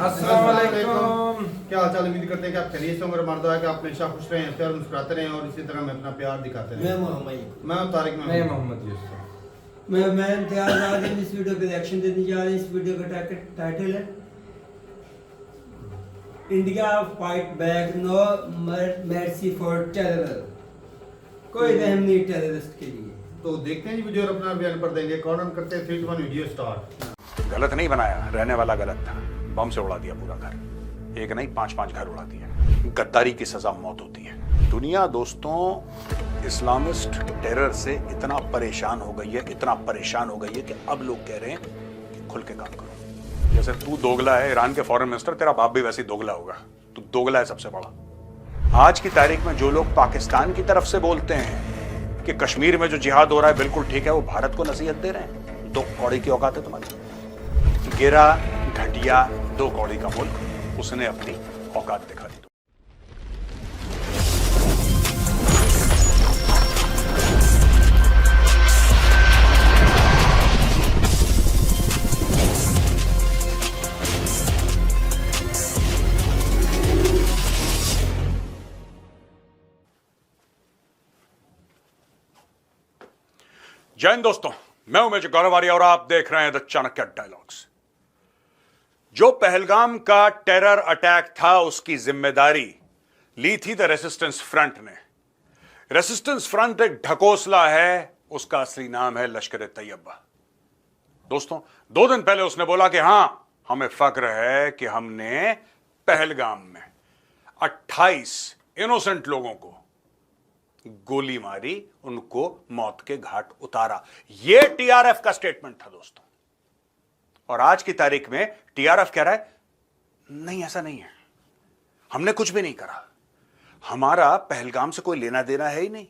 अस्सलाम वालेकुम। क्या हाल चाल, उम्मीद करते हैं कि आप खैरियत से होंगे। मर्द है कि आप हमेशा खुश रहें, हंसते और मुस्कुराते रहें और इसी तरह में अपना प्यार दिखाते रहें। मैं तारिक मैं महमूद। मोहम्मद यूसुफ। मैं इम्तियाज। आज हम इस वीडियो पे रिएक्शन देने जा रहे हैं। इस वीडियो का टाइटल है India fight back, no mercy for terror. कोई रहम नहीं टेररिस्ट के लिए। तो देखते हैं जी वीडियो और अपना बयान पर देंगे। कौन करते हैं 3 2 1 वीडियो स्टार्ट। गलत नहीं बनाया, रहने वाला गलत था। बम से उड़ा दिया पूरा घर, एक नहीं 5-5 घर उड़ा दिए। गद्दारी की सजा मौत होती है। दुनिया दोस्तों इस्लामिस्ट टेरर से इतना परेशान हो गई है, इतना परेशान हो गई है कि अब लोग कह रहे हैं कि खुल के काम करो। जैसे तू दोगला है, ईरान के फॉरेन मिनिस्टर, तेरा बाप भी वैसे ही दोगला होगा। तू दोगला है सबसे बड़ा। आज की तारीख में जो लोग पाकिस्तान की तरफ से बोलते हैं कि कश्मीर में जो जिहाद हो रहा है बिल्कुल ठीक है, वो भारत को नसीहत दे रहे हैं। 2 कौड़ी की औकात है तुम्हारी। गिरा घटिया 2 कौड़ी का मुल्क, उसने अपनी औकात दिखा दी। जय हिंद दोस्तों, मैं हूं मेजर गौरव आर्य और आप देख रहे हैं द चाणक्य डायलॉग्स। जो पहलगाम का टेरर अटैक था उसकी जिम्मेदारी ली थी द रेसिस्टेंस फ्रंट ने। रेसिस्टेंस फ्रंट एक ढकोसला है, उसका असली नाम है लश्कर तैयबा। दोस्तों 2 दिन पहले उसने बोला कि हां, हमें फक्र है कि हमने पहलगाम में 28 इनोसेंट लोगों को गोली मारी, उनको मौत के घाट उतारा। यह टीआरएफ का स्टेटमेंट था दोस्तों। और आज की तारीख में टीआरएफ कह रहा है नहीं, ऐसा नहीं है, हमने कुछ भी नहीं करा, हमारा पहलगाम से कोई लेना देना है ही नहीं।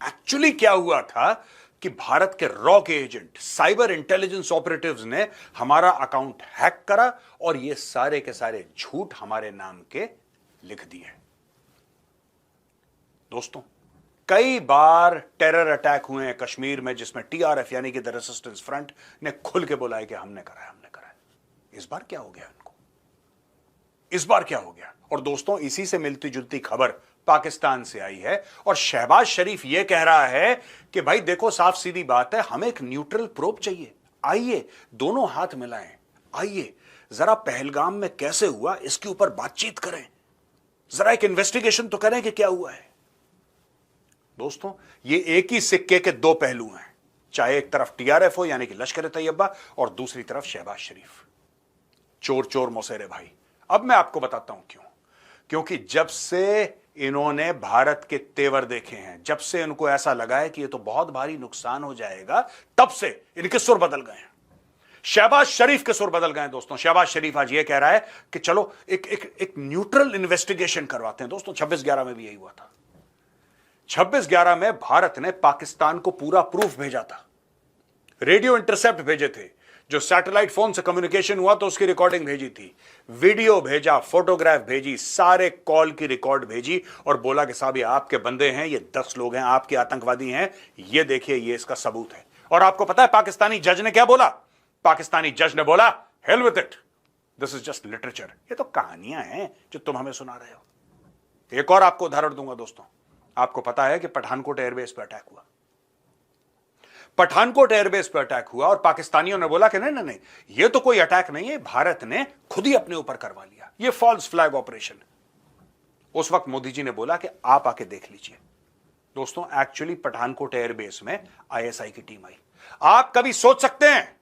एक्चुअली क्या हुआ था कि भारत के रॉ के एजेंट, साइबर इंटेलिजेंस ऑपरेटिव्स ने हमारा अकाउंट हैक करा और ये सारे के सारे झूठ हमारे नाम के लिख दिए। दोस्तों कई बार टेरर अटैक हुए हैं कश्मीर में जिसमें टीआरएफ यानी कि द रेसिस्टेंस फ्रंट ने खुल के बोला है कि हमने करा है, हमने करा है। इस बार क्या हो गया इनको? इस बार क्या हो गया? और दोस्तों इसी से मिलती जुलती खबर पाकिस्तान से आई है और शहबाज शरीफ यह कह रहा है कि भाई देखो, साफ सीधी बात है, हमें एक न्यूट्रल प्रोब चाहिए। आइए दोनों हाथ मिलाएं, आइए जरा पहलगाम में कैसे हुआ इसके ऊपर बातचीत करें, जरा एक इन्वेस्टिगेशन तो करें कि क्या हुआ है। दोस्तों ये एक ही सिक्के के 2 पहलू हैं, चाहे एक तरफ टीआरएफ हो यानी कि लश्कर तैयबा और दूसरी तरफ शहबाज शरीफ। चोर चोर मौसेरे भाई। अब मैं आपको बताता हूं क्यों। क्योंकि जब से इन्होंने भारत के तेवर देखे हैं, जब से इनको ऐसा लगा है कि ये तो बहुत भारी नुकसान हो जाएगा, तब से इनके सुर बदल गए हैं। शहबाज शरीफ के सुर बदल गए हैं दोस्तों। शहबाज शरीफ आज ये कह रहा है कि चलो एक न्यूट्रल इन्वेस्टिगेशन करवाते हैं। दोस्तों 26/11 में भी यही हुआ था। 26/11 में भारत ने पाकिस्तान को पूरा प्रूफ भेजा था, रेडियो इंटरसेप्ट भेजे थे, जो सैटेलाइट फोन से कम्युनिकेशन हुआ तो उसकी रिकॉर्डिंग भेजी थी, वीडियो भेजा, फोटोग्राफ भेजी, सारे कॉल की रिकॉर्ड भेजी और बोला कि साहब ये आपके बंदे हैं, ये 10 लोग हैं, आपके आतंकवादी हैं, ये देखिए, ये इसका सबूत है। और आपको पता है पाकिस्तानी जज ने क्या बोला? पाकिस्तानी जज ने बोला hello with it, this is just literature, ये तो कहानियां हैं जो तुम हमें सुना रहे हो। एक और आपको उदाहरण दूंगा दोस्तों। आपको पता है कि पठानकोट एयरबेस पर अटैक हुआ। पठानकोट एयरबेस पर अटैक हुआ और पाकिस्तानियों ने बोला कि नहीं नहीं नहीं, ये तो कोई अटैक नहीं है, भारत ने खुद ही अपने ऊपर करवा लिया, ये फॉल्स फ्लैग ऑपरेशन। उस वक्त मोदी जी ने बोला कि आप आके देख लीजिए। दोस्तों एक्चुअली पठानकोट एयरबेस में आईएसआई की टीम आई। आप कभी सोच सकते हैं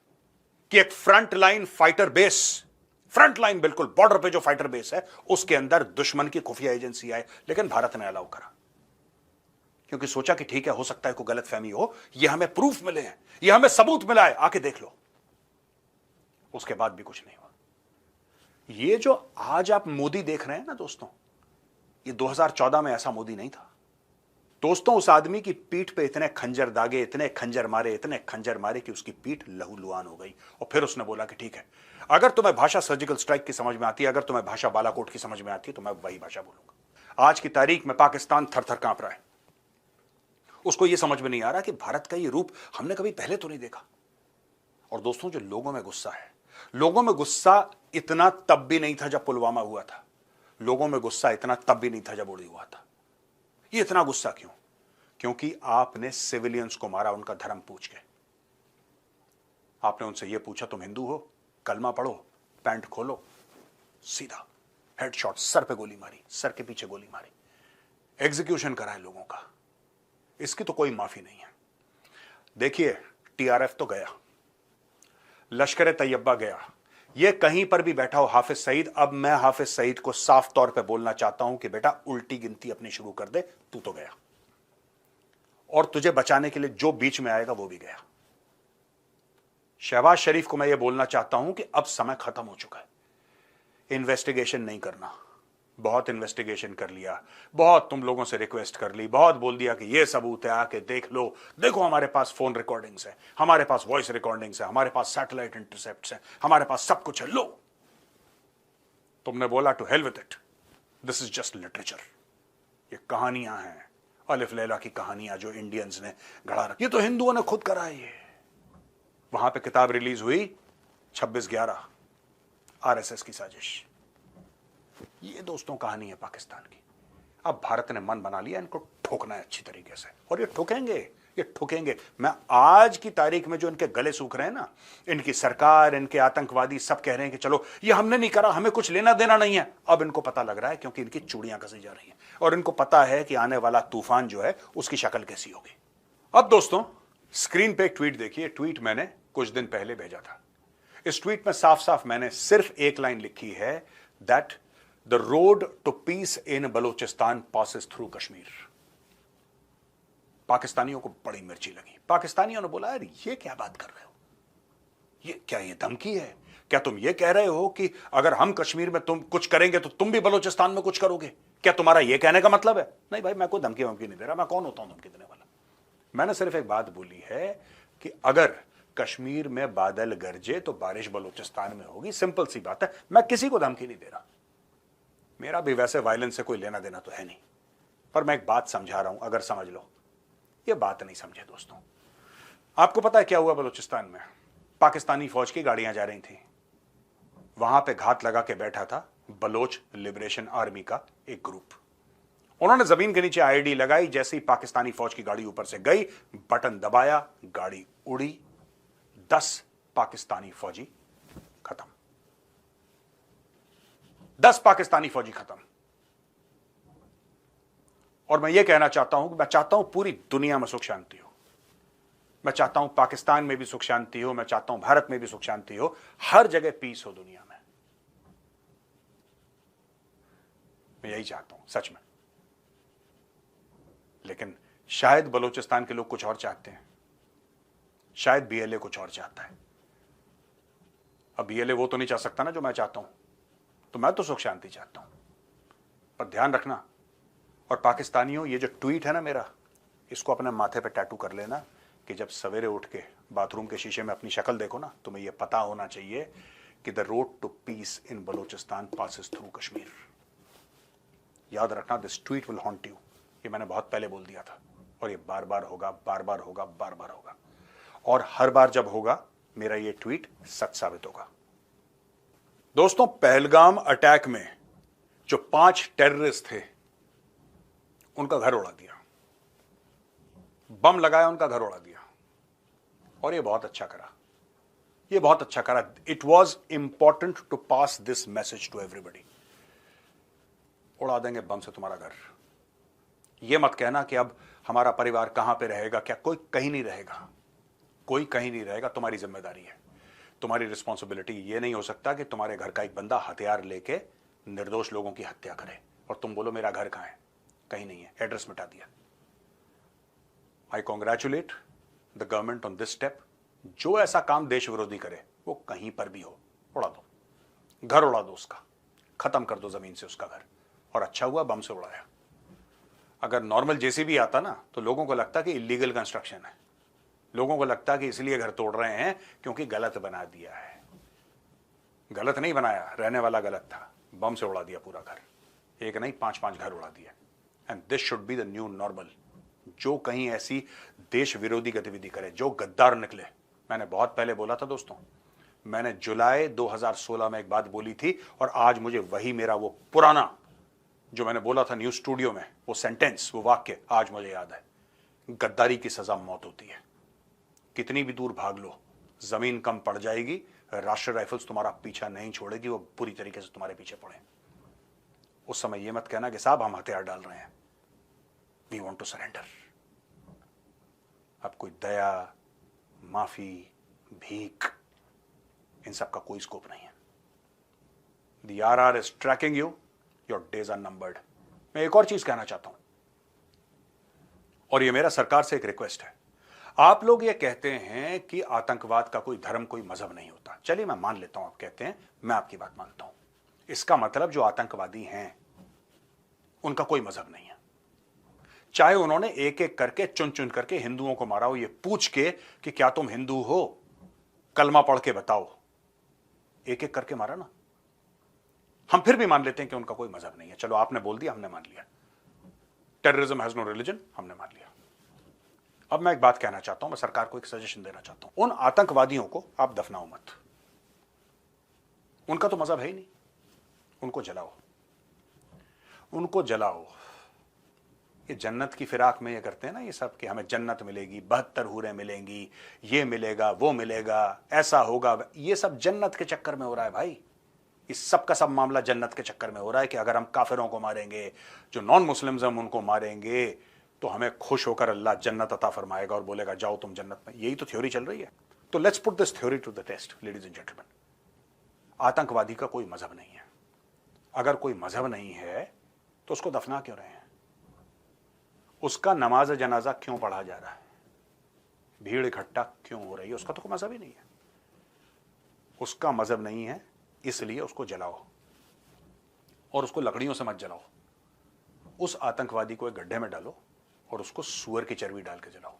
कि एक front line fighter base, front line बिल्कुल बॉर्डर पे जो फाइटर बेस है, उसके अंदर दुश्मन की खुफिया एजेंसी आए? लेकिन भारत ने अलाउ करा, क्योंकि सोचा कि ठीक है, हो सकता है कोई गलतफहमी हो, ये हमें प्रूफ मिले हैं, ये हमें सबूत मिला है, आके देख लो। उसके बाद भी कुछ नहीं हुआ। ये जो आज आप मोदी देख रहे हैं ना दोस्तों, ये 2014 में ऐसा मोदी नहीं था। दोस्तों उस आदमी की पीठ पे इतने खंजर दागे, इतने खंजर मारे, इतने खंजर मारे कि उसकी पीठ लहूलुहान हो गई। और फिर उसने बोला कि ठीक है, अगर तुम्हें भाषा सर्जिकल स्ट्राइक की समझ में आती है, अगर तुम्हें भाषा बालाकोट की समझ में आती है, तो मैं वही भाषा बोलूंगा। आज की तारीख में पाकिस्तान थर थर कांप रहा है। उसको यह समझ में नहीं आ रहा कि भारत का ये रूप हमने कभी पहले तो नहीं देखा। और दोस्तों जो लोगों में गुस्सा है, लोगों में गुस्सा इतना तब भी नहीं था जब पुलवामा हुआ था, लोगों में गुस्सा इतना तब भी नहीं था जब उड़ी हुआ था। ये इतना गुस्सा क्यों? क्योंकि आपने सिविलियंस को मारा उनका धर्म पूछ के। आपने उनसे यह पूछा तुम हिंदू हो, कलमा पढ़ो, पैंट खोलो, सीधा हेडशॉट, सर पे गोली मारी, सर के पीछे गोली मारी, एग्जीक्यूशन करा है लोगों का। इसकी तो कोई माफी नहीं है। देखिए, टीआरएफ तो गया, लश्कर तैयबा गया, ये कहीं पर भी बैठा हो हाफिज सईद, अब मैं हाफिज सईद को साफ तौर पे बोलना चाहता हूं कि बेटा उल्टी गिनती अपनी शुरू कर दे, तू तो गया, और तुझे बचाने के लिए जो बीच में आएगा वो भी गया। शहबाज शरीफ को मैं ये बोलना चाहता हूं कि अब समय खत्म हो चुका है, इन्वेस्टिगेशन नहीं करना। बहुत इन्वेस्टिगेशन कर लिया, बहुत तुम लोगों से रिक्वेस्ट कर ली, बहुत बोल दिया कि ये सबूत है, आके देख लो, देखो हमारे पास फोन रिकॉर्डिंग्स है, हमारे पास वॉइस रिकॉर्डिंग्स है, हमारे पास सैटेलाइट इंटरसेप्ट्स हैं, हमारे पास सब कुछ है, लो। तुमने बोला to hell with it, this is just literature. ये कहानियां हैं, अलिफ लैला की कहानियां जो इंडियंस ने गढ़ा रखी। ये तो हिंदुओं ने खुद करा है। वहां पे किताब रिलीज हुई 26/11, आरएसएस की साजिश। ये दोस्तों कहानी है पाकिस्तान की। अब भारत ने मन बना लिया इनको ठोकना है अच्छी तरीके से, और ये ठोकेंगे, ये ठोकेंगे। मैं आज की तारीख में जो इनके गले सूख रहे हैं ना, इनकी सरकार, इनके आतंकवादी सब कह रहे हैं कि चलो ये हमने नहीं करा, हमें कुछ लेना देना नहीं है। अब इनको पता लग रहा है क्योंकि इनकी चूड़ियां कसी जा रही हैं, और इनको पता है कि आने वाला तूफान जो है उसकी शक्ल कैसी होगी। अब दोस्तों स्क्रीन पे एक ट्वीट देखिए। ट्वीट मैंने कुछ दिन पहले भेजा था। इस ट्वीट में साफ साफ मैंने सिर्फ एक लाइन लिखी है, that the road to peace in Balochistan passes through Kashmir. पाकिस्तानियों को बड़ी मिर्ची लगी। पाकिस्तानियों ने बोला, यार ये क्या बात कर रहे हो, ये क्या, ये धमकी है क्या? तुम ये कह रहे हो कि अगर हम कश्मीर में तुम कुछ करेंगे तो तुम भी बलोचिस्तान में कुछ करोगे? क्या तुम्हारा ये कहने का मतलब है? नहीं भाई, मैं कोई धमकी वमकी नहीं दे रहा। मैं कौन होता हूं धमकी देने वाला? मैंने सिर्फ एक बात बोली है कि अगर कश्मीर में बादल गरजे तो बारिश बलूचिस्तान में होगी। सिंपल सी बात है। मैं किसी को धमकी नहीं दे रहा, मेरा भी वैसे वायलेंस से कोई लेना देना तो है नहीं, पर मैं एक बात समझा रहा हूं, अगर समझ लो। ये बात नहीं समझे दोस्तों। आपको पता है क्या हुआ बलूचिस्तान में? पाकिस्तानी फौज की गाड़ियां जा रही थी, वहां पे घात लगा के बैठा था बलोच लिबरेशन आर्मी का एक ग्रुप। उन्होंने जमीन के नीचे आईडी लगाई, जैसे ही पाकिस्तानी फौज की गाड़ी ऊपर से गई, बटन दबाया, गाड़ी उड़ी, 10 पाकिस्तानी फौजी खत्म। 10 पाकिस्तानी फौजी खत्म। और मैं यह कहना चाहता हूं कि मैं चाहता हूं पूरी दुनिया में सुख शांति हो। मैं चाहता हूं पाकिस्तान में भी सुख शांति हो, मैं चाहता हूं भारत में भी सुख शांति हो, हर जगह पीस हो दुनिया में। मैं यही चाहता हूं सच में। लेकिन शायद बलूचिस्तान के लोग कुछ और चाहते हैं, शायद बीएलए कुछ और चाहता है। अब बीएलए वो तो नहीं चाह सकता ना जो मैं चाहता हूं, तो मैं तो सुख शांति चाहता हूं। पर ध्यान रखना, और पाकिस्तानियों, ये जो ट्वीट है ना मेरा, इसको अपने माथे पे टैटू कर लेना कि जब सवेरे उठ के बाथरूम के शीशे में अपनी शक्ल देखो ना, तुम्हें यह पता होना चाहिए कि the road to peace in Balochistan passes through Kashmir. याद रखना, this tweet will haunt you. ये मैंने बहुत पहले बोल दिया था, और ये बार बार होगा, बार बार होगा, बार बार होगा, और हर बार जब होगा मेरा ये ट्वीट सच साबित होगा। दोस्तों, पहलगाम अटैक में जो 5 टेररिस्ट थे, उनका घर उड़ा दिया, बम लगाया, उनका घर उड़ा दिया, और ये बहुत अच्छा करा, ये बहुत अच्छा करा। It was important to pass this message to everybody. उड़ा देंगे बम से तुम्हारा घर। ये मत कहना कि अब हमारा परिवार कहां पे रहेगा, क्या कोई कहीं नहीं रहेगा, कोई कहीं नहीं रहेगा। तुम्हारी जिम्मेदारी है, तुम्हारी रिस्पॉन्सिबिलिटी। ये नहीं हो सकता कि तुम्हारे घर का एक बंदा हथियार लेके निर्दोष लोगों की हत्या करे और तुम बोलो मेरा घर कहां है, कहीं नहीं है, एड्रेस मिटा दिया। I congratulate the government on this step. जो ऐसा काम देश विरोधी करे वो कहीं पर भी हो, उड़ा दो, घर उड़ा दो उसका, खत्म कर दो जमीन से उसका घर। और अच्छा हुआ बम से उड़ाया। अगर नॉर्मल जेसीबी आता ना तो लोगों को लगता कि इलीगल कंस्ट्रक्शन है, लोगों को लगता कि इसलिए घर तोड़ रहे हैं क्योंकि गलत बना दिया है। गलत नहीं बनाया, रहने वाला गलत था, बम से उड़ा दिया पूरा घर। एक नहीं, 5-5 घर उड़ा दिया। And this should be the new normal. जो कहीं ऐसी देश विरोधी गतिविधि करे, जो गद्दार निकले, मैंने बहुत पहले बोला था दोस्तों, मैंने जुलाई 2016 में एक बात बोली थी और आज मुझे वही मेरा वो पुराना जो मैंने बोला था न्यूज स्टूडियो में, वो सेंटेंस, वो वाक्य आज मुझे याद है। गद्दारी की सजा मौत होती है। कितनी भी दूर भाग लो, जमीन कम पड़ जाएगी, राष्ट्रीय राइफल्स तुम्हारा पीछा नहीं छोड़ेगी, वो पूरी तरीके से तुम्हारे पीछे पड़े। उस समय यह मत कहना कि साहब हम हथियार डाल रहे हैं, वी वांट टू सरेंडर। अब कोई दया, माफी, भीख, इन सब का कोई स्कोप नहीं है। The RR is tracking you, your days are numbered। मैं एक और चीज कहना चाहता हूं, और ये मेरा सरकार से एक रिक्वेस्ट है। आप लोग ये कहते हैं कि आतंकवाद का कोई धर्म, कोई मजहब नहीं होता। चलिए मैं मान लेता हूं, आप कहते हैं, मैं आपकी बात मानता हूं। इसका मतलब जो आतंकवादी हैं उनका कोई मजहब नहीं है। चाहे उन्होंने एक एक करके, चुन चुन करके हिंदुओं को मारा हो, ये पूछ के कि क्या तुम हिंदू हो, कलमा पढ़ के बताओ, एक एक करके मारा ना, हम फिर भी मान लेते हैं कि उनका कोई मजहब नहीं है। चलो आपने बोल दिया, हमने मान लिया। टेररिज्म हैज नो रिलीजन, हमने मान लिया। अब मैं एक बात कहना चाहता हूं, मैं सरकार को एक सजेशन देना चाहता हूं। उन आतंकवादियों को आप दफनाओ मत, उनका तो मजहब है ही नहीं। उनको जलाओ, उनको जलाओ। ये जन्नत की फिराक में ये करते हैं ना ये सब कि हमें जन्नत मिलेगी, 72 हूरें मिलेंगी, ये मिलेगा, वो मिलेगा, ऐसा होगा। ये सब जन्नत के चक्कर में हो रहा है भाई। इस सब का सब मामला जन्नत के चक्कर में हो रहा है कि अगर हम काफिरों को मारेंगे, जो नॉन मुस्लिम्स हम उनको मारेंगे, तो हमें खुश होकर अल्लाह जन्नत अता फरमाएगा और बोलेगा जाओ तुम जन्नत में। यही तो थ्योरी चल रही है। तो let's put this theory to the test ladies and gentlemen. आतंकवादी का कोई मजहब नहीं है। अगर कोई मजहब नहीं है तो उसको दफना क्यों रहे हैं? उसका नमाज जनाजा क्यों पढ़ा जा रहा है? भीड़ इकट्ठा क्यों हो रही है? उसका तो कोई मजहब ही नहीं है। उसका मजहब नहीं है, इसलिए उसको जलाओ, और उसको लकड़ियों से मत जलाओ। उस आतंकवादी को एक गड्ढे में डालो और उसको सूअर की चर्बी डाल के जलाओ।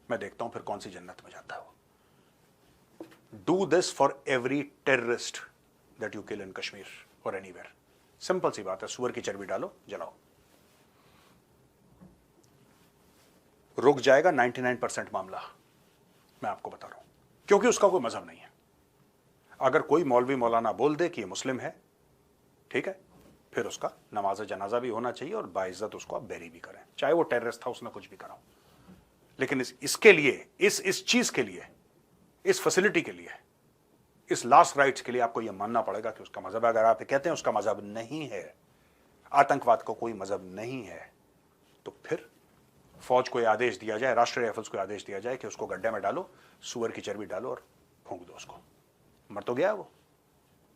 मैं देखता हूं फिर कौन सी जन्नत में जाता है वो। Do this for every terrorist that you kill in Kashmir और एनीवेयर। सिंपल सी बात है, सूअर की चर्बी डालो, जलाओ। रुक जाएगा 99% मामला, मैं आपको बता रहा हूं, क्योंकि उसका कोई मजहब नहीं है। अगर कोई मौलवी मौलाना बोल दे कि ये मुस्लिम है, ठीक है, फिर उसका नमाज जनाजा भी होना चाहिए और बाइज्जत उसको आप बैरी भी करें, चाहे वो टेररिस्ट था, उसने कुछ भी करा हो। लेकिन इसके लिए, इस चीज के लिए, इस फैसिलिटी के लिए, इस लास्ट राइट्स के लिए आपको यह मानना पड़ेगा कि उसका मजहब, अगर आप कहते हैं उसका मजहब नहीं है, आतंकवाद का कोई मजहब नहीं है, तो फिर फौज को यह आदेश दिया जाए, राष्ट्रीय राइफल्स को आदेश दिया जाए कि उसको गड्ढे में डालो, सूअर की चर्बी डालो और फूंक दो उसको। मर तो गया वो,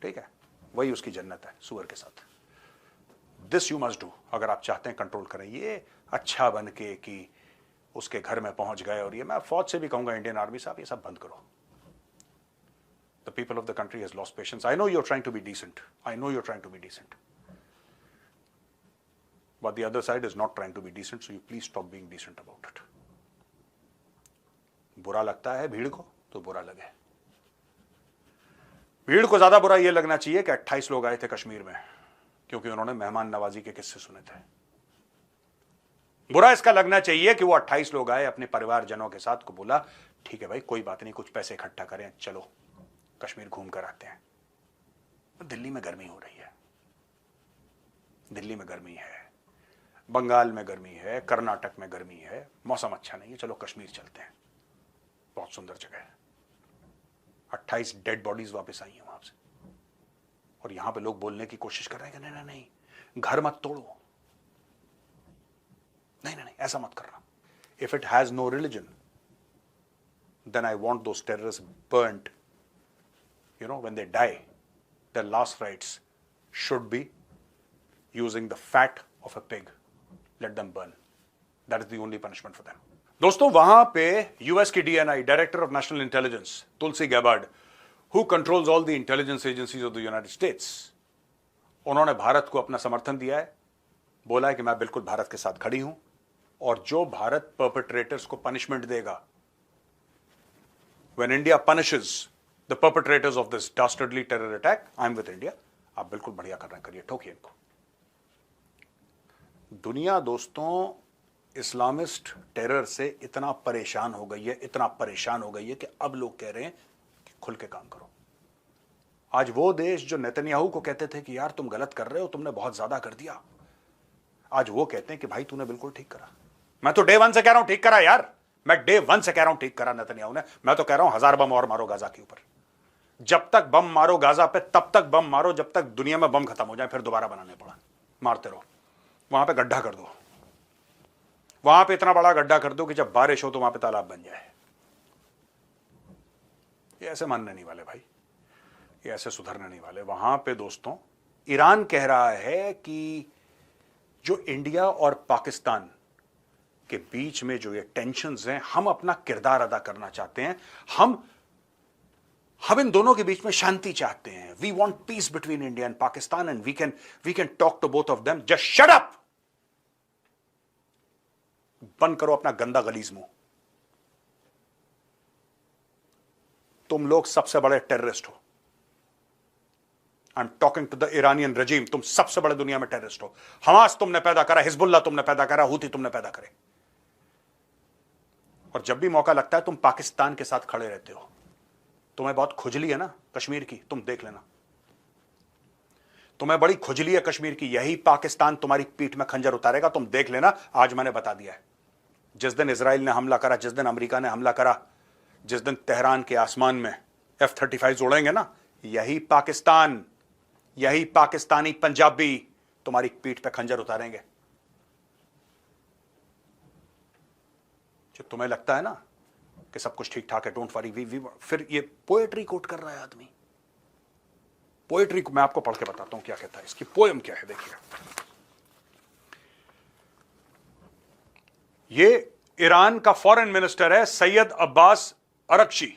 ठीक है, वही उसकी जन्नत है सूअर के साथ। दिस यू मस्ट डू अगर आप चाहते हैं कंट्रोल करें। ये अच्छा बन के कि उसके घर में पहुंच गए, और ये मैं फौज से भी कहूंगा, इंडियन आर्मी साहब, ये सब बंद करो। The people of the country has lost patience. I know you are trying to be decent, I know you are trying to be decent, but the other side is not trying to be decent, so you please stop being decent about it। बुरा लगता है भीड़ को तो बुरा लगे। भीड़ को ज्यादा बुरा यह लगना चाहिए कि 28 लोग आए थे कश्मीर में क्योंकि उन्होंने मेहमान नवाजी के किस्से सुने थे। बुरा इसका लगना चाहिए कि वो 28 लोग आए, अपने परिवारजनों के साथ, को बोला ठीक है भाई कोई बात नहीं, कुछ पैसे इकट्ठा करें, चलो कश्मीर घूम कर आते हैं। दिल्ली में गर्मी हो रही है, दिल्ली में गर्मी है, बंगाल में गर्मी है, कर्नाटक में गर्मी है, मौसम अच्छा नहीं है, चलो कश्मीर चलते हैं, बहुत सुंदर जगह है। 28 डेड बॉडीज वापस आई हैं वहां से, और यहां पे लोग बोलने की कोशिश कर रहे हैं कि नहीं नहीं नहीं घर मत तोड़ो, नहीं नहीं नहीं ऐसा मत करना। If it has no religion then I want those terrorist burned, you know, when they die, their last rites should be using the fat of a pig. Let them burn. That is the only punishment for them. दोस्तों, वहां पे US की DNI, director of national intelligence, Tulsi Gabbard, who controls all the intelligence agencies of the United States, उन्होंने भारत को अपना समर्थन दिया है, बोला है कि मैं बिल्कुल भारत के साथ खड़ी हूं, और जो भारत परपेट्रेटर्स को पनिशमेंट देगा, when India punishes the perpetrators of this dastardly terror attack, I am with India। आप बिल्कुल बढ़िया कर रहे हैं, करिए, ठोकिए इनको। दुनिया दोस्तों इस्लामिस्ट टेरर से इतना परेशान हो गई है, इतना परेशान हो गई है कि अब लोग कह रहे हैं कि खुल के काम करो। आज वो देश जो नेतन्याहू को कहते थे कि यार तुम गलत कर रहे हो, तुमने बहुत ज्यादा कर दिया, आज वो कहते हैं कि भाई तूने बिल्कुल ठीक करा। मैं तो डे 1 से कह रहा हूं ठीक करा यार, मैं डे 1 से कह रहा हूं ठीक करा नेतन्याहू ने। मैं तो कह रहा हूं 1000 बम और मारो गाजा के ऊपर। जब तक बम मारो गाजा पे तब तक बम मारो जब तक दुनिया में बम खत्म हो जाए, फिर दोबारा बनाने पड़ा। मारते रहो। वहां पे गड्ढा कर दो, वहां पे इतना बड़ा गड्ढा कर दो कि जब बारिश हो तो वहां पे तालाब बन जाए। ये ऐसे मानने नहीं वाले भाई, ये ऐसे सुधरने नहीं वाले। वहां पे दोस्तों ईरान कह रहा है कि जो इंडिया और पाकिस्तान के बीच में जो ये टेंशन्स हैं, हम अपना किरदार अदा करना चाहते हैं। हम इन दोनों के बीच में शांति चाहते हैं। We want peace between India and Pakistan and we can talk to both of them. Just shut up, बंद करो अपना गंदा गलीज मुंह। तुम लोग सबसे बड़े टेररिस्ट हो। I am talking to the Iranian regime. तुम सबसे बड़े दुनिया में टेररिस्ट हो। हमास तुमने पैदा करा, हिजबुल्लाह तुमने पैदा करा, हूती तुमने पैदा करे। और जब भी मौका लगता है तुम पाकिस्तान के साथ खड़े रहते हो। तुम्हें बहुत खुजली है ना कश्मीर की, तुम देख लेना। तुम्हें बड़ी खुजली है कश्मीर की, यही पाकिस्तान तुम्हारी पीठ में खंजर उतारेगा, तुम देख लेना। आज मैंने बता दिया है, जिस दिन इजराइल ने हमला करा, जिस दिन अमेरिका ने हमला करा, जिस दिन तेहरान के आसमान में F-35 उड़ेंगे ना, यही पाकिस्तान, यही पाकिस्तानी पंजाबी तुम्हारी पीठ पे खंजर उतारेंगे। जो तुम्हें लगता है ना कि सब कुछ ठीक ठाक है, डोंट वरी, फिर ये पोएट्री कोट कर रहा है आदमी। पोएट्री को मैं आपको पढ़ के बताता हूं क्या कहता है, इसकी पोएम क्या है। देखिए, ये ईरान का फॉरेन मिनिस्टर है सैयद अब्बास अरक्शी।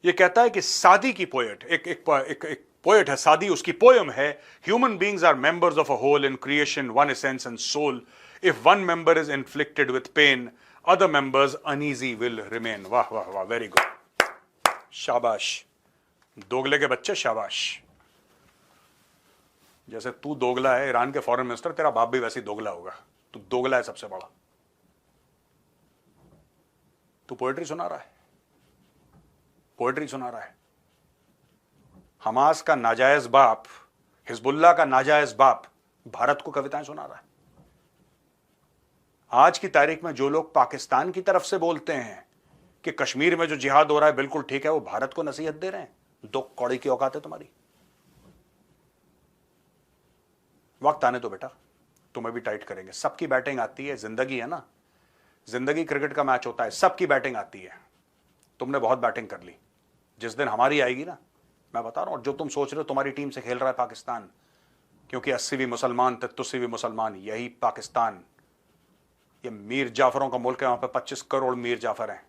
ये कहता है कि सादी की पोएट, एक पोएट है सादी, उसकी पोएम है, human beings are members of a whole in creation, one essence and soul. If one member is inflicted with pain, other members uneasy will remain। वाह वाह वाह, वेरी गुड, शाबाश दोगले के बच्चे, शाबाश। जैसे तू दोगला है ईरान के फॉरेन मिनिस्टर, तेरा बाप भी वैसे ही दोगला होगा। तू दोगला है सबसे बड़ा। तू पोएट्री सुना रहा है, पोएट्री सुना रहा है। हमास का नाजायज बाप, हिजबुल्लाह का नाजायज बाप भारत को कविताएं सुना रहा है। आज की तारीख में जो लोग पाकिस्तान की तरफ से बोलते हैं कि कश्मीर में जो जिहाद हो रहा है बिल्कुल ठीक है, वो भारत को नसीहत दे रहे हैं। दो कौड़ी की औकात है तुम्हारी। वक्त आने दो बेटा, तुम्हें भी टाइट करेंगे। सबकी बैटिंग आती है, जिंदगी है ना, जिंदगी क्रिकेट का मैच होता है, सबकी बैटिंग आती है। तुमने बहुत बैटिंग कर ली, जिस दिन हमारी आएगी ना, मैं बता रहा हूं। और जो तुम सोच रहे हो तुम्हारी टीम से खेल रहा है पाकिस्तान, क्योंकि 80 भी मुसलमान, 83 भी मुसलमान, यही पाकिस्तान, ये मीर जाफरों का मुल्क है, वहां पे 25 करोड़ मीर जाफर हैं।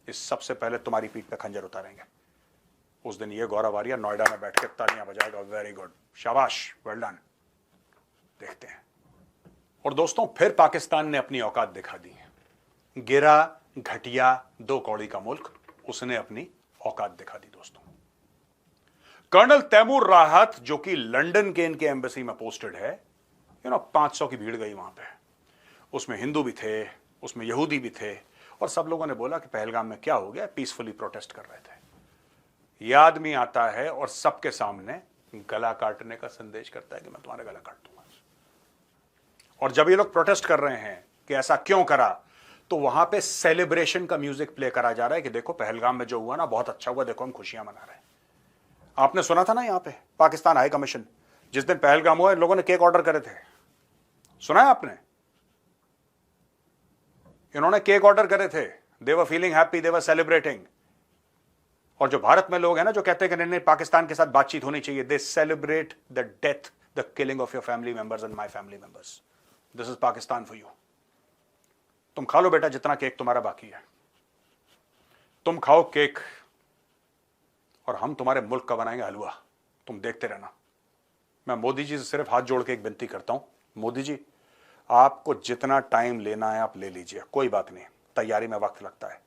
इस सबसे पहले तुम्हारी पीठ पे खंजर उतारेंगे। उस दिन ये गौरव आर्या नोएडा में बैठ के तालियां बजाएगा। वेरी गुड, शाबाश, वेल डन। देखते हैं। और दोस्तों फिर पाकिस्तान ने अपनी औकात दिखा दी। गिरा घटिया दो कौड़ी का मुल्क, उसने अपनी औकात दिखा दी दोस्तों। कर्नल तैमूर राहत जो कि लंदन के इनके एम्बेसी में पोस्टेड है, 500 की भीड़ गई वहां पे। उसमें हिंदू भी थे, उसमें यहूदी भी थे, और सब लोगों ने बोला कि पहलगाम में क्या हो गया, पीसफुली प्रोटेस्ट कर रहे थे। यह आदमी आता है और सबके सामने गला काटने का संदेश करता है कि मैं तुम्हारा गला काट दूंगा। और जब ये लोग प्रोटेस्ट कर रहे हैं कि ऐसा क्यों करा, तो वहां पे सेलिब्रेशन का म्यूजिक प्ले करा जा रहा है कि देखो पहलगाम में जो हुआ ना बहुत अच्छा हुआ, देखो हम खुशियां मना रहे हैं। आपने सुना था ना यहां पे पाकिस्तान हाई कमीशन, जिस दिन पहलगाम हुआ इन लोगों ने केक ऑर्डर करे थे, सुना है आपने? इन्होंने केक ऑर्डर करे थे, they were feeling happy, they were celebrating. और जो भारत में लोग हैं ना जो कहते हैं कि नहीं पाकिस्तान के साथ बातचीत होनी चाहिए, दे celebrate the death, the killing of your family members and my family members. This is Pakistan for you. तुम खा लो बेटा जितना केक तुम्हारा बाकी है, तुम खाओ केक और हम तुम्हारे मुल्क का बनाएंगे हलवा, तुम देखते रहना। मैं मोदी जी से सिर्फ हाथ जोड़ के एक विनती करता हूं, मोदी जी आपको जितना टाइम लेना है आप ले लीजिए, कोई बात नहीं, तैयारी में वक्त लगता है।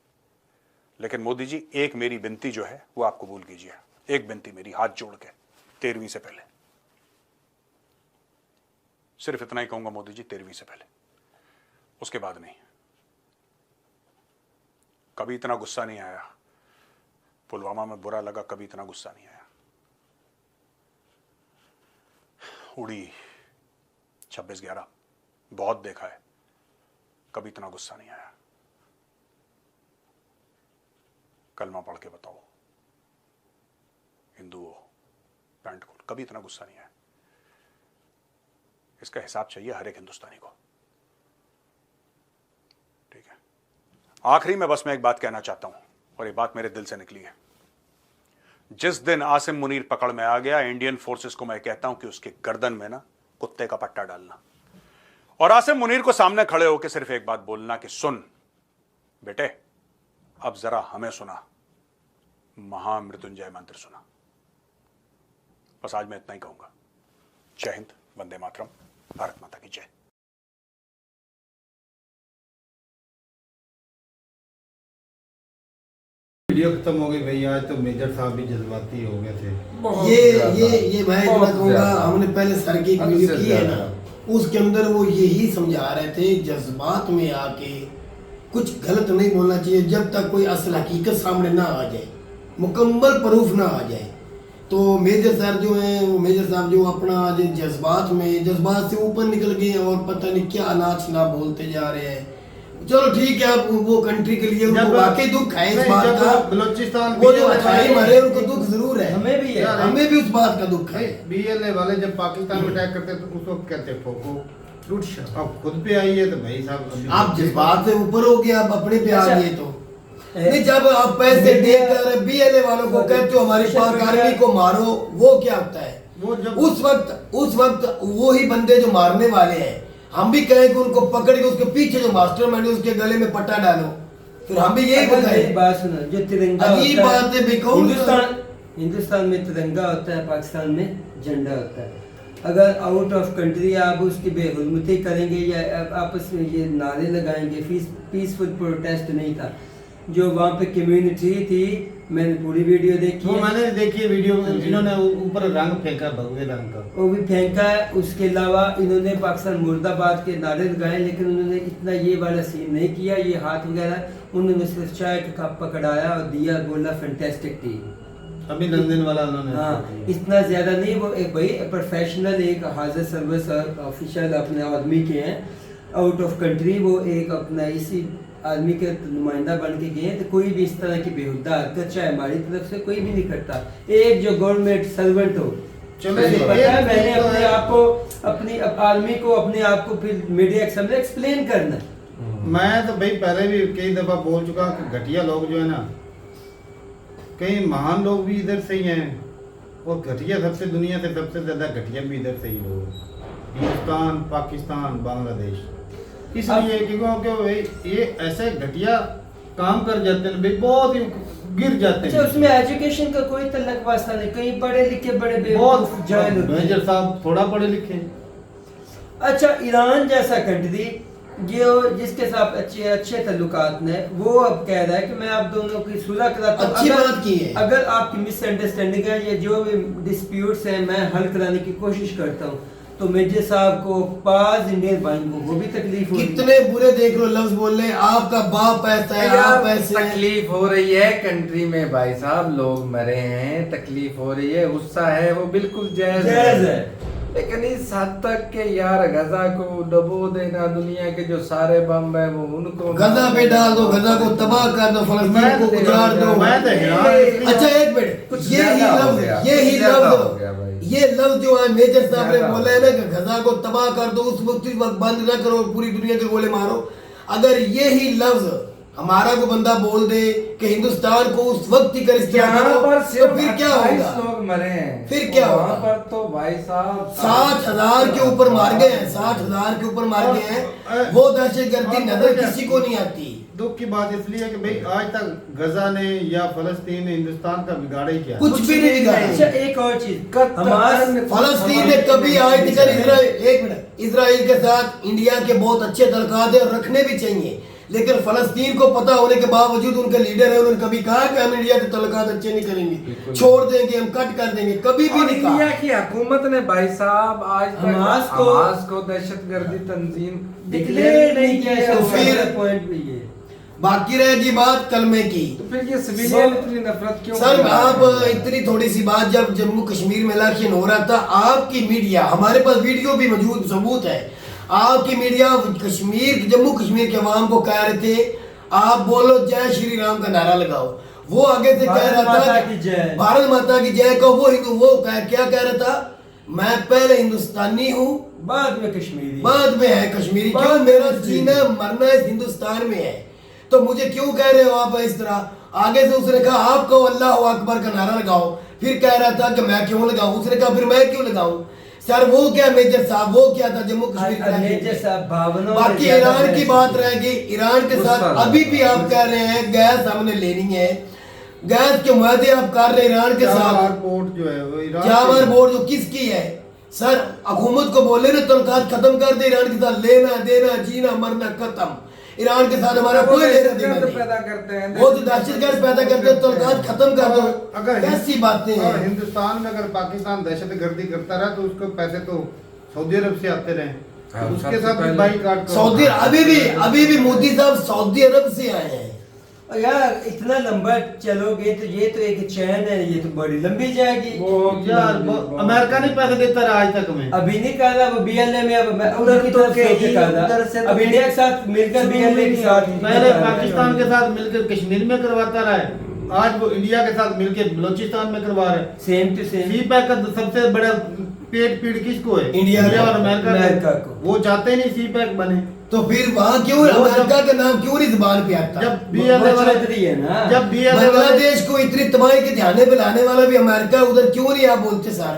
लेकिन मोदी जी एक मेरी विनती जो है वो आप कबूल कीजिए, एक विनती मेरी हाथ जोड़ के 13वीं से पहले, सिर्फ इतना ही कहूंगा मोदी जी, 13वीं से पहले, उसके बाद नहीं। कभी इतना गुस्सा नहीं आया पुलवामा में बुरा लगा, कभी इतना गुस्सा नहीं आया। उड़ी 26/11 बहुत देखा है, कभी इतना गुस्सा नहीं आया। कलमा पढ़ के बताओ, हिंदू हो, पैंट खोल, कभी इतना गुस्सा नहीं आया। इसका हिसाब चाहिए हर एक हिंदुस्तानी को। ठीक है, आखिरी में बस मैं एक बात कहना चाहता हूं, और ये बात मेरे दिल से निकली है। जिस दिन आसिम मुनीर पकड़ में आ गया, इंडियन फोर्सेस को मैं कहता हूं कि उसके गर्दन में ना कुत्ते का पट्टा डालना, और आसिम मुनीर को सामने खड़े होकर सिर्फ एक बात बोलना कि सुन बेटे, अब जरा हमें सुना, महामृत्युंजय मंत्र सुना। बस आज मैं इतना ही कहूंगा। जय हिंद, वंदे मातरम, भारत माता की जय। वीडियो खत्म हो गई भाई। आज तो मेजर साहब भी जज्बाती हो गए थे। ये मैं इतना कहूँगा, हमने पहले सर की एक वीडियो की है ना, उसके अंदर वो यही समझा रहे थे, जज्बात में आके कुछ गलत नहीं बोलना चाहिए जब तक कोई असल हकीकत सामने ना आ जाए, मुकम्मल प्रूफ ना आ जाए। तो मेजर सर जो हैं, वो मेजर साहब जो अपना जज्बात से ऊपर निकल गए और पता नहीं क्या अनाज ना बोलते जा रहे हैं। चलो ठीक है, आप वो कंट्री के लिए उनको वाकई दुख है इस बात का। बलोचिस्तान वो जो 28 मरे उनको दुख जरूर है, हमें भी है, हमें भी उस बात का दुख है। बीएलए वाले जब पाकिस्तान में अटैक करते तो उस वक्त कहते ठोको, अब खुद पे आई है तो भाई साहब आप जज्बात से ऊपर हो गया, आप अपने पे आ गए। तो नहीं, जब आप पैसे देकर बीएलए वालों को कहते हो हमारी पाक आर्मी को मारो, वो क्या होता है? उस वक्त वो ही बंदे जो मारने वाले हैं, हम भी कहें कि उनको पकड़ के उसके पीछे जो मास्टरमाइंड है उसके गले में पट्टा डालो, फिर हम भी यही बताएं। बात सुनो, जो तिरंगा अजीब बात है बेकौल। हिंदुस्तान में तिरंगा होता है, पाकिस्तान में झंडा होता है। अगर आउट ऑफ कंट्री आप उसकी बेहुरमती करेंगे या आपस में ये नारे लगाएंगे, पीसफुल प्रोटेस्ट नहीं था जो वहाँ पे कम्युनिटी थी। मैंने पूरी वीडियो देखी वो है, मैंने देखी वीडियो, इन्होंने ऊपर रंग फेंका, भगवे रंग का वो भी फेंका है। उसके अलावा इन्होंने पाकिस्तान मुर्दाबाद के नारे लगाए, लेकिन उन्होंने इतना ये वाला सीन नहीं किया। ये हाथ वगैरह उन्होंने सिर्फ चाय का कप पकड़ाया और दिया, बोला फैंटास्टिक टीम, अभिनंदन वाला उन्होंने। हाँ, इतना ज्यादा नहीं। वो एक भाई प्रोफेशनल, एक हाजिर सर्विस ऑफिशियल अपने आदमी के हैं, आउट ऑफ कंट्री वो एक अपना इसी आदमी के नुमाइंदा बन के गए। तो कोई भी इस तरह की बेहुदा हरकत चाहे हमारी तरफ से कोई भी नहीं करता। एक जो गवर्नमेंट सर्वेंट हो, चलो पता है मैंने अपने आप को, अपनी आर्मी को, अपने आप को फिर मीडिया के सामने एक्सप्लेन करना। मैं तो भाई पहले भी कई दफा बोल चुका कि घटिया लोग जो है ना, कई महान लोग भी इधर से ही हैं, और घटिया सबसे दुनिया से सबसे ज्यादा घटिया भी इधर से ही लोग, हिंदुस्तान, पाकिस्तान, बांग्लादेश। इसलिए क्योंकि ये ऐसे घटिया काम कर जाते हैं भाई, बहुत ही गिर जाते हैं। अच्छा, उसमें एजुकेशन का कोई तल्लक वास्ता नहीं, कहीं पढ़े लिखे बड़े बहुत जाहिल होते हैं। मेजर साहब थोड़ा पढ़े लिखे। अच्छा, ईरान जैसा कंट्री जो जिसके साथ अच्छे ताल्लुकात ने, वो अब कह रहा है कि मैं आप दोनों की सुलह कराता हूं। अच्छी बात की है। अगर आपकी मिसअंडरस्टैंडिंग है या जो भी डिस्प्यूट्स हैं मैं हल कराने की कोशिश करता हूँ, तो मेजर साहब को, पांच इंडियन भाई को वो भी तकलीफ हो रही है। कितने बुरे देख लो लफ्ज बोल रहे, आपका बाप ऐसा है, आप ऐसे हैं। तकलीफ हो रही है कंट्री में भाई साहब, लोग मरे हैं, तकलीफ हो रही है, गुस्सा है, वो बिल्कुल जायज है। लेकिन इस हद तक के यार गजा को डबो देना, दुनिया के जो सारे बम है वो उनको गजा पे डाल दो, गजा को तबाह कर दो, फलस्तीन को उजाड़ दो। मैं तो हैरान। अच्छा एक मिनट, ये लफ्ज जो है मेजर साहब ने बोला है ना कि गजा को तबाह कर दो, उस वक्त बंद न करो, पूरी दुनिया के गोले मारो। अगर यही लफ्ज हमारा को बंदा बोल दे कि हिंदुस्तान को उस वक्त ही कर यहाँ पर तो फिर क्या होगा? लोग मरे हैं, फिर क्या होगा? पर तो भाई साहब 60,000 के ऊपर मार गए हैं, 60,000 के ऊपर मार गए हैं। वो दहशतगर्दी नजर किसी को नहीं आती। दुख की बात इसलिए कि भाई आज तक गजा ने या फलस्तीन ने हिंदुस्तान का बिगाड़ा ही क्या? कुछ भी नहीं बिगाड़ा। अच्छा, एक और चीज, हमारे फलस्तीन ने कभी आज तक इजराइल के साथ इंडिया के बहुत अच्छे तल्लुकात हैं और रखने भी चाहिए, लेकिन फलस्तीन को पता होने के बावजूद उनके लीडर है, उन्होंने कभी कहा कि हम इंडिया के तल्लुकात अच्छे नहीं करेंगे, छोड़ देंगे, हम कट कर देंगे, कभी भी नहीं कहा। इंडिया की हुकूमत ने भाई साहब आज तक हमास को दहशतगर्दी तंजीम डिक्लेयर नहीं किया। तो फिर पॉइंट भी ये बाकी रहेगी बात कलमे की। तो फिर ये सिविलियन इतनी नफरत क्यों सर कर रहा है? आप इतनी थोड़ी सी बात, जब जम्मू कश्मीर में इलेक्शन हो रहा था, आपकी मीडिया, हमारे पास वीडियो भी मौजूद सबूत है, आपकी मीडिया कश्मीर जम्मू कश्मीर के अवाम को कह रहे थे आप बोलो जय श्री राम का नारा लगाओ। वो आगे से कह रहा था भारत माता की जय को, वो हिंदू वो क्या कह रहा था, मैं पहले हिंदुस्तानी हूँ बाद में कश्मीरी, बाद में है कश्मीरी। क्यों? मेरा जीना मरना इस हिंदुस्तान में है, तो मुझे क्यों कह रहे हो आप इस तरह? आगे से उसने कहा आप कहो अल्लाह अकबर का नारा लगाओ, फिर कह रहा था कि मैं क्यों लगाऊं, उसने कहा फिर मैं क्यों लगाऊं। सर वो क्या मेजर साहब, वो क्या था जम्मू कश्मीर मेजर साहब भावनाओं में बाकी ज्यादा ईरान की बात रहेगी। ईरान के साथ गुस्सा अभी भी आप कह रहे हैं गैस हमने लेनी है, गैस के मुआहदे आप कर रहे हैं ईरान के साथ। पोर्ट जो है वो ईरान चाबर बोर्ड जो किसकी है? सर हुकूमत को बोले ना तलकात खत्म कर दे, ईरान के साथ लेना देना जीना मरना खत्म, ईरान के साथ हमारा कोई लेना देना नहीं। पैदा करते हैं वो तो दहशतगर्द पैदा करते हैं, तलकात खत्म कर दो। अगर कैसी बातें और हैं? हिंदुस्तान में अगर पाकिस्तान दहशतगर्दी करता रहा तो उसको पैसे तो सऊदी अरब से आते रहे, हाँ, उसके सबसे साथ भी पहले बाईकाट करो। सऊदी अभी भी मोदी साहब सऊदी अरब से आए हैं। और यार इतना लंबा चलोगे तो ये तो एक चैन है, ये तो बड़ी लंबी जाएगी। यार अमेरिका नहीं पैसे देता रहा आज तक में। अभी नहीं कहा वो बीएलए में, अब उधर उधर की तो तरफ से कहीं, कहा उधर से तो अब इंडिया के साथ मिलकर शुरू बीएलए में के साथ पहले पाकिस्तान के साथ मिलकर कश्मीर में करवाता रहा है, आज वो इंडिया के साथ मिलकर बलोचिस्तान में करवा रहे हैं। Same to same. सी पैक का सबसे बड़ा पेट पीड़ किसको है? इंडिया और अमेरिका अमेरिका को। को। वो चाहते नहीं सी पैक बने। तो फिर वहाँ क्यों अमेरिका का नाम क्यों नहीं जुबान पे आता? जब वो बीएलए वाले चौधरी है ना, जब बीएलए वाले बांग्लादेश को इतनी तबाही के ध्यान पे लाने वाला भी अमेरिका, उधर क्यों नहीं आप बोलते सर?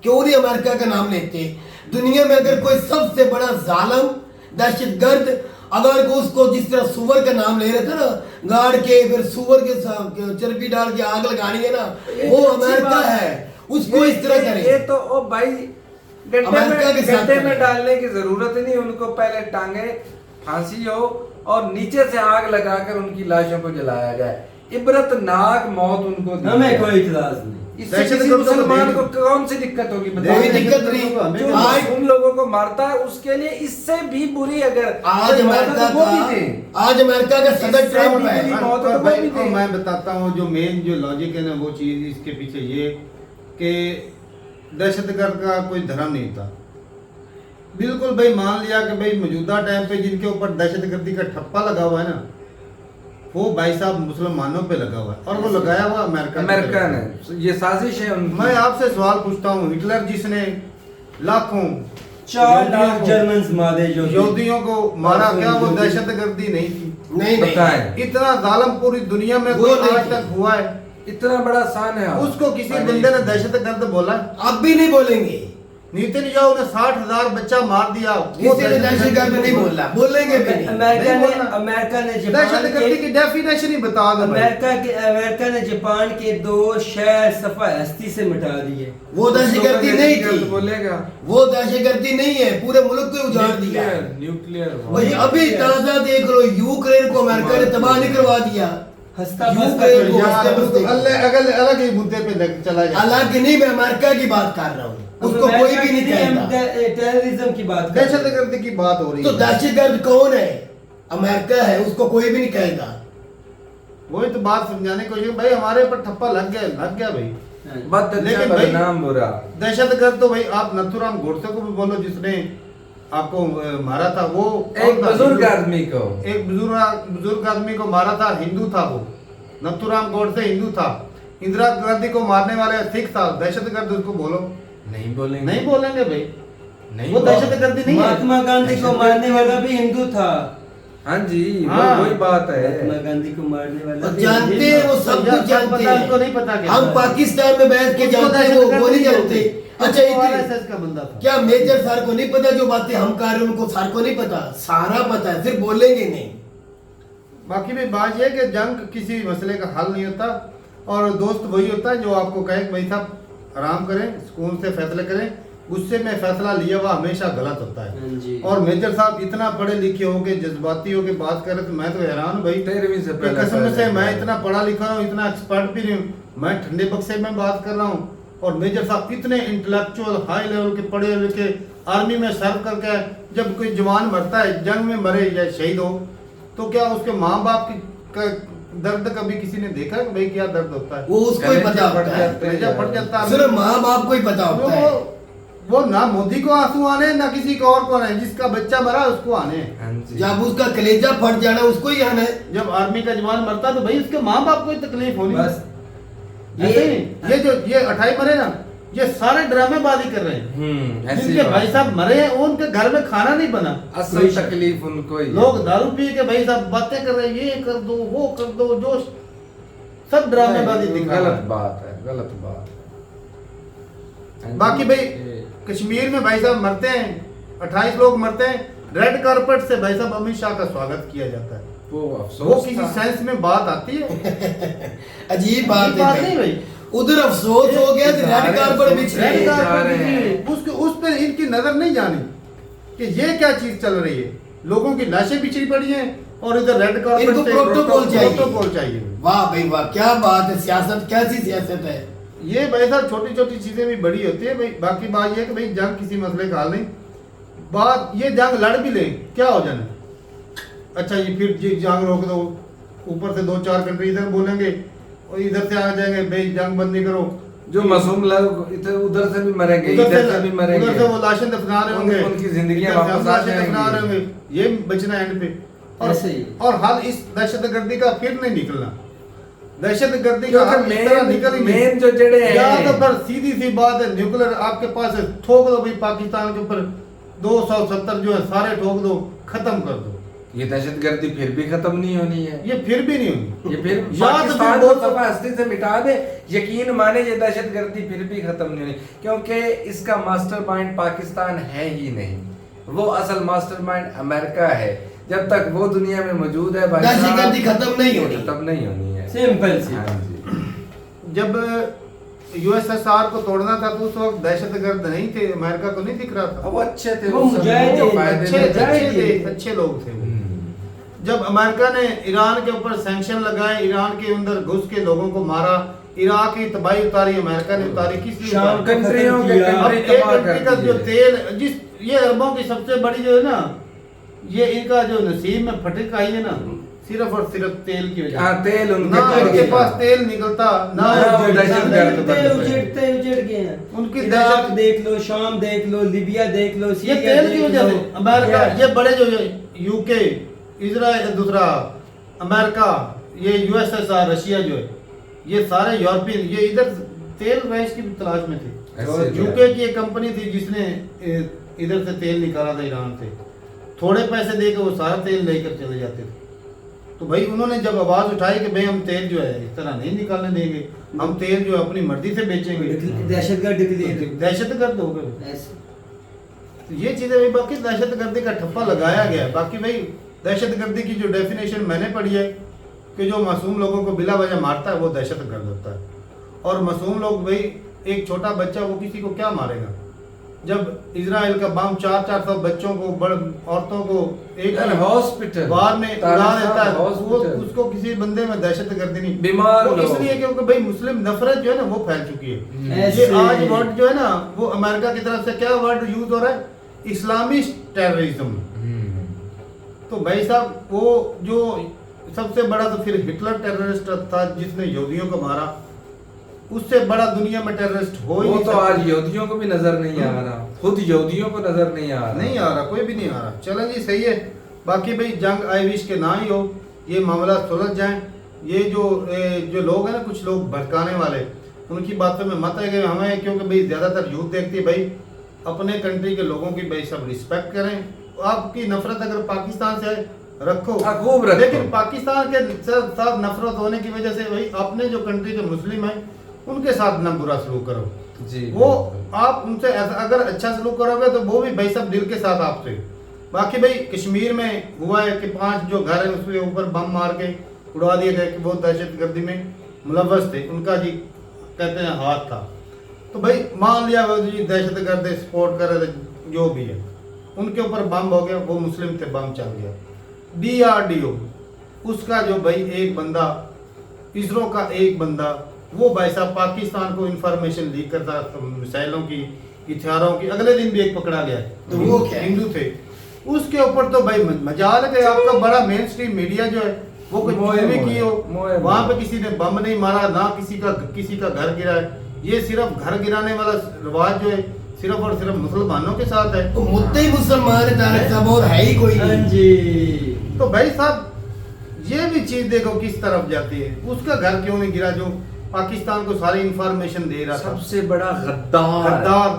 क्यों नहीं अमेरिका का नाम लेते? दुनिया में अगर कोई सबसे बड़ा जालिम दहशतगर्द, अगर को उसको जिस तरह सुअर का नाम ले रहे थे ना, गाड़ के फिर सुअर के चर्बी डाल के आग लगानी है ना, वो अमेरिका है, उसको इस तरह ये करें। तो ओ भाई अमेरिका के साथ गड्ढे में करें। डालने की जरूरत ही नहीं, उनको पहले टांगे फांसी हो और नीचे से आग लगाकर उनकी लाशों को जलाया जाए, इबरतनाक मौत उनको दी हमें जाए। कोई इतराज नहीं। इससे दहशत किसी गर्दों को मुसलमान को नहीं। कौन सी दिक्कत होगी कोई बताइए? दिक्कत नहीं। जो आज उन लोगों को मारता है उसके लिए इससे भी बुरी अगर आज कोई मौत अमेरिका है तो वो भी दे। का आज अमेरिका का सदर इससे ट्रम्प भी है। बुरी मौत है तो वो भाई भी को दे। मैं बताता हूँ जो मेन जो लॉजिक है ना, वो चीज इसके पीछे ये कि दहशतगर्द का कोई धर्म नहीं था। बिल्कुल भाई मान लिया कि भाई मौजूदा टाइम पे जिनके ऊपर दहशतगर्दी का ठप्पा लगा हुआ है ना, वो भाई साहब मुसलमानों पे लगा हुआ है, और वो लगाया हुआ अमेरिका की अमेरिका तरफ ने, से। ये साजिश है उनकी। मैं आपसे सवाल पूछता हूँ, हिटलर जिसने लाखों 4 लाख जर्मन मारे जो यहूदियों को मारा, क्या वो दहशतगर्दी नहीं थी? नहीं नहीं बताएं इतना जालम पूरी दुनिया में वो कोई नहीं आज थी। तक हुआ है? इतना बड़ा शान है उसको किसी बंदे ने दहशतगर्द बोला? अब भी नहीं बोलेंगे, नीतिन याहू ने 60,000 बच्चा मार दिया, वो किसी ने दहशतगर्द नहीं बोला, बोलेंगे भी नहीं। अमेरिका नहीं ने बोलना। अमेरिका ने दहशतगर्दी की डेफिनेशन ही बता दो भाई। अमेरिका ने जापान के 2 शहर सफा हस्ती से मिटा दिए। वो दहशतगर्दी नहीं थी, बोलेगा वो दहशतगर्दी नहीं है, पूरे मुल्क को उजाड़ दिया। न्यूक्लियर वही अभी ताजा देख लो, यूक्रेन को अमेरिका ने तबाह नहीं करवा दिया। हंसता यूक्रेन को यार, हंसते उसको हंसते। अलग ही मुद्दे पे चला जाए। हालांकि नहीं, मैं अमेरिका की बात कर रहा हूँ, उसको कोई भी नहीं कहता। टेररिज्म की बात कर रहे हैं। दहशतगर्दी की बात हो रही तो है, दहशतगर्द कौन है? अमेरिका है, उसको कोई भी नहीं कहेगा। वही तो बात समझाने की कोशिश, भाई हमारे ऊपर ठप्पा लग गया भाई। बद लेकिन भाई- नाम बुरा। दहशतगर्द तो भाई आप नथुराम गोडसे को भी बोलो, जिसने आपको मारा था, वो एक कौन था? बुजुर्ग आदमी को, एक बुजुर्ग आदमी को मारा था, हिंदू था वो। नथुराम गोडसे हिंदू था। इंदिरा गांधी को मारने वाले सिख था। दहशतगर्द उसको बोलो? नहीं बोलेंगे, नहीं बोलेंगे भाई, नहीं वो बोलेंगे। दहशतगर्दी नहीं है। महात्मा गांधी को मारने वाला भी हिंदू था। हाँ जी, हाँ। वही बात महात्मा है। गांधी को मारने वाला और भी जानते हिंदू हैं, था। वो सब यार, कुछ जानते पता है, उनको नहीं हैं। पता क्या हम है। पाकिस्तान में बैठ के उसको जानते हैं, दहशतगर्द वो नहीं नहीं जानते। बोलते। अच्छा, उसको इतनी RSS का बंदा था। क्या मेजर सर को नहीं पता जो बातें हम कर रहे हैं, उनको सर को नहीं पता? सारा पता है, सिर्फ बोलेंगे नहीं। बाकी भी बात यह है कि जंग किसी मसले का हल नहीं होता, और दोस्त वही होता है जो आपको कहे कि भाई साहब आराम करें, सुकून से फैसले करें। गुस्से में फैसला लिया हुआ हमेशा गलत होता है। हाँ जी। और मेजर साहब इतना पढ़े लिखे होके जज्बाती होके बात कर रहे थे, मैं तो हैरान हूँ भाई। 13वीं से कि पहले कसम से पहले मैं इतना पढ़ा लिखा हूँ, इतना एक्सपर्ट भी नहीं हूँ, मैं ठंडे बक्से में बात कर रहा हूँ, और मेजर साहब इतने इंटेलेक्चुअल हाई लेवल के पढ़े लिखे, आर्मी में सर्व करके, जब कोई जवान मरता है, जंग में मरे या शहीद हो, तो क्या उसके माँ बाप की का दर्द कभी किसी ने देखा है कि भाई क्या दर्द होता है? वो उसको ही पता होता है, कलेजा फट जाता है। सिर्फ माँ बाप को ही पता तो होता है। वो ना मोदी को आंसू आने ना किसी को और को आने, जिसका बच्चा मरा उसको आने। हाँ जी। जब उसका कलेजा फट जाना उसको ही आना है। जब आर्मी का जवान मरता है तो भाई उसके माँ बाप को ही तकलीफ होनी। बस ऐसे ही ये 28 मरे ना, ये सारे ड्रामेबाजी कर रहे हैं। ऐसी जिनके बात भाई है। साहब मरे हैं उनके घर में खाना नहीं बना, असल तकलीफ उनको ही है। लोग दारू पी के भाई साहब बातें कर रहे हैं, ये कर दो वो कर दो, जो सब ड्रामेबाजी नहीं, दिखा रहे गलत हैं। बात है, गलत बात है। बाकी भाई कश्मीर में भाई साहब मरते हैं, 28 लोग मरते हैं, रेड कारपेट से भाई साहब अमित शाह का स्वागत किया जाता है। वो अफसोस वो किसी था। सेंस में बात आती है? अजीब बात ये बात है नहीं भाई। भाई। उधर अफसोस हो गया कि रेड कारपेट बिछ रेड रही जा कारपेट रहे बिछी, हैं। उसके उस पे इनकी नजर नहीं जानी कि ये क्या चीज चल रही है। लोगों की लाशें बिछड़ी पड़ी हैं और इधर रेड कारपेट इनको पे प्रोटोकॉल चाहिए। प्रोटोकॉल चाहिए। वाह भाई वाह, क्या बात है। सियासत कैसी सियासत है। ये भाई साहब छोटी छोटी चीजें भी बड़ी होती है भाई। बाकी बात ये है कि भाई जंग किसी मसले का हल नहीं। बात ये जंग लड़ भी ले क्या हो जाना, अच्छा ये फिर ये जंग रोक दो, ऊपर से 2-4 कंट्री इधर बोलेंगे और इधर से आ जाएंगे भाई जंग बंद नहीं करो। जो मासूम लोग इधर उधर से भी मरेंगे, इधर से भी मरेंगे, उधर से वो लाशें दफना रहे होंगे, उनकी जिंदगियां इधर से हम वापस आ लाशें दफना रहे जाएंगी। होंगे। ये बचना एंड पे। ऐसे ही। और हाल इस दहशतगर्दी का फिर नहीं निकलना। दहशतगर्दी का हाल क्योंकि इस तरह निकल ही नहीं। मेन जो जड़े हैं या तो पर सीधी सी बात है, न्यूक्लियर आपके पास है, ठोक दो भाई पाकिस्तान के ऊपर 270 जो है सारे ठोक दो, खत्म कर दो। ये दहशतगर्दी फिर भी खत्म नहीं होनी है। ये फिर भी नहीं होगी। ये फिर या तो पाकिस्तान फिर को बहुत- दफा हस्ती से मिटा दे, यकीन माने ये दहशतगर्दी फिर भी खत्म नहीं होनी, क्योंकि इसका मास्टरमाइंड पाकिस्तान है ही नहीं। वो असल मास्टरमाइंड अमेरिका है। जब तक वो दुनिया में मौजूद है भाई साहब, दहशतगर्दी खत्म नहीं होनी। खत्म नहीं होनी है। सिंपल सी। हाँ जी। जब यूएसएसआर को तोड़ना था तो उस वक्त दहशतगर्द नहीं थे, अमेरिका को नहीं दिख रहा था। वो अच्छे थे, वो उस समय मुजाहिदीन, उनको फायदे अच्छे में मुजाहिदीन। अच्छे थे, अच्छे लोग थे वो। जब अमेरिका ने ईरान के ऊपर सैंक्शन लगाए, ईरान के अंदर घुस के लोगों को मारा, इराक की तबाही उतारी अमेरिका ने उतारी, किस लिए शाम उतारी? कंट्रियों के अब अब कंट्री एक तबाह कंट्री कर का जो दिए। तेल, जिस ये अरबों की सबसे बड़ी जो है ना, ये इनका जो नसीब में फटक आई है ना, सिर्फ और सिर्फ तेल की वजह हाँ, तेल से। उनके ना बढ़ उनके गया। पास तेल निकलता ना ना वो उनके- दहशतगर्द उजड़ गए हैं। उनकी इराक दहशत- देख लो, शाम देख लो, लिबिया देख लो, ये सीरिया तेल की देख वजह से लो। America, Yeah. ये बड़े जो यूके, इजराइल, दूसरा अमेरिका, ये यूएसएसआर, रशिया जो है, ये सारे यूरोपियन, ये इधर तेल गैस की भी तलाश में थे। ऐसे ही यूके की एक कंपनी थी जिसने इधर से तेल निकाला था ईरान से, थोड़े पैसे दे के वो सारा तेल लेकर चले जाते थे। तो भाई उन्होंने जब आवाज उठाई कि भाई हम तेल जो है इस तरह नहीं निकालने देंगे, हम तेल जो है अपनी मर्जी से बेचेंगे, दहशतगर्द डिक्लेयर दहशतगर्द हो गए। ऐसे। तो ये चीजें भी बाकी दहशतगर्दी का ठप्पा लगाया गया है। बाकी भाई दहशतगर्दी की जो डेफिनेशन मैंने पढ़ी है कि जो मासूम लोगों को बिला वजह मारता है वो दहशतगर्द होता है। और मासूम लोग भाई, एक छोटा बच्चा वो किसी को क्या मारेगा? जब इजराइल का बम 400 बच्चों को, बड़ औरतों को एक यार, हॉस्पिटल बार में उड़ा देता है, वो हॉस्पिटल। उसको किसी बंदे में दहशतगर्दी नहीं। बीमार वो लोग। इसलिए क्योंकि भाई मुस्लिम नफरत जो है ना वो फैल चुकी है। ऐसे। ये आज वर्ड जो है ना, वो अमेरिका की तरफ से क्या वर्ड यूज हो रहा है? Islamist terrorism. तो भाई साहब वो जो सबसे बड़ा तो फिर हिटलर टेररिस्ट था जिसने यहूदियों को मारा, उससे बड़ा दुनिया में टेररिस्ट हो ही वो नहीं तो सकता। आज यहूदियों को भी नजर नहीं आ रहा, खुद यहूदियों को नजर नहीं आ रहा। नहीं आ रहा, कोई भी नहीं आ रहा। चलो जी सही है। बाकी भाई जंग आई विश के ना ही हो, ये मामला सुलझ जाए। ये जो लोग हैं ना, कुछ लोग भड़काने वाले, उनकी बातों में मत आएंगे हमें, क्योंकि भाई ज्यादातर यूथ देखती है भाई अपने कंट्री के लोगों की भाई सब रिस्पेक्ट करें। आपकी नफरत अगर पाकिस्तान से है, रखो, हाँ, खूब रखो। लेकिन पाकिस्तान के साथ नफरत होने की वजह से भाई अपने जो कंट्री के मुस्लिम हैं उनके साथ ना बुरा सलूक करो। जी, वो बिल्कुल। आप उनसे अगर अच्छा सलूक करोगे तो वो भी भाई सब दिल के साथ आपसे। बाकी भाई कश्मीर में हुआ है कि 5 जो घर है उसके ऊपर बम मार के उड़ा दिए गए कि वो दहशतगर्दी में मुलव्वस थे, उनका जी कहते हैं हाथ था। तो भाई मान लिया वो जी दहशतगर्द सपोर्ट कर रहे थे, जो भी है, उनके ऊपर बम हो गया, वो मुस्लिम थे, बम चल गया। DRDO उसका जो भाई एक बंदा, इसरो का एक बंदा, वो भाई साहब पाकिस्तान को इंफॉर्मेशन लीक करता था मिसाइलों की, हथियारों की। अगले दिन भी एक पकड़ा गया, तो वो क्या है? हिंदू थे। उसके ऊपर तो भाई मजाल है कि आपका बड़ा मेन स्ट्रीम मीडिया जो है वो कुछ मोए भी मोए, की हो, मोए वहां मोए। पे किसी ने बम नहीं मारा, ना किसी का घर गिरा है। ये सिर्फ घर गिराने वाला रिवाज जो है सिर्फ और सिर्फ मुसलमानों के साथ है। तो मुद्दे ही मुसलमान है तारक साहब, और है ही कोई हाँ नहीं। जी। तो भाई साहब ये भी चीज देखो किस तरफ जाती है। उसका घर क्यों नहीं गिरा जो पाकिस्तान को सारी इंफॉर्मेशन दे रहा था? सबसे बड़ा गद्दार गद्दार,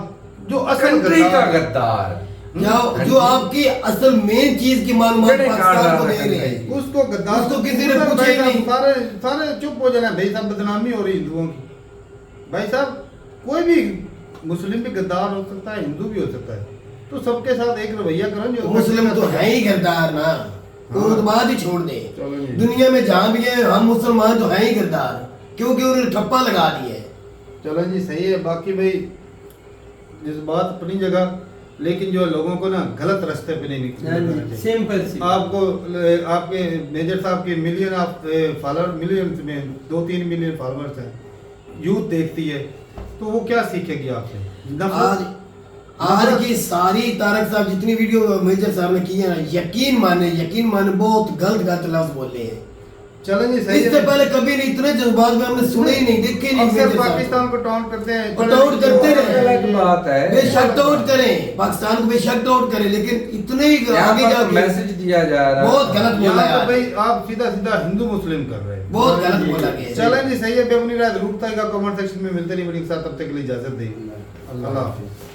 जो असल कंट्री का गद्दार है। गद्दार क्या जो आपकी असल मेन चीज की मालूमात बड़े पाकिस्तान को कारनामे दे रहे कर हैं, उसको गद्दार उसको किसी ने भाई पूछा ही साहब, नहीं। सारे सारे चुप हो जाना भाई साहब, बदनामी हो रही हिंदुओं की। भाई साहब कोई भी मुस्लिम भी गद्दार हो सकता है, हिंदू भी हो सकता है, तो सबके साथ एक रवैया करो जो मुस्लिम तो है ही गद्दार ना, वो तो बात ही छोड़ दे। चलो जी। दुनिया में जहाँ भी है हम मुसलमान तो है ही गद्दार, क्योंकि उन्होंने ठप्पा लगा दिया है। चलो जी सही है। बाकी भाई जज्बात अपनी जगह, लेकिन जो लोगों को ना गलत रास्ते पे नहीं हाँ निकलना जी, चाहिए। सिंपल सी। आपको आपके मेजर साहब के मिलियन ऑफ फॉलोअर, मिलियन में 2-3 मिलियन फॉलोअर्स हैं, यूथ देखती है, तो वो क्या सीखेगी आपसे? आज आज की सारी तारक साहब जितनी वीडियो मेजर साहब ने की है ना, यकीन माने बहुत गलत लफ्ज बोले हैं। चलो जी सही इससे है। पहले कभी नहीं इतने जज्बात में हमने सुने ही नहीं, देखे ही नहीं। अक्सर मेजर साहब पाकिस्तान को टाउन करते हैं, को टाउट करते रहे, अलग बात है। बेशक टाउट करें, पाकिस्तान को बेशक टाउट करें, लेकिन इतने ही यहाँ आगे पर जाके मैसेज दिया जा रहा है बहुत गलत बोला यहाँ तो यार, भाई आप सीधा सीधा हिंदू मुस्लिम कर रहे हैं। बहुत गलत बोला गया। चलें जी सही है। बेबुनी रात रूपता का कमेंट सेक्शन में मिलते नहीं बड़ी साथ, तब तक के लिए इजाजत दें। अल्लाह हाफिज़।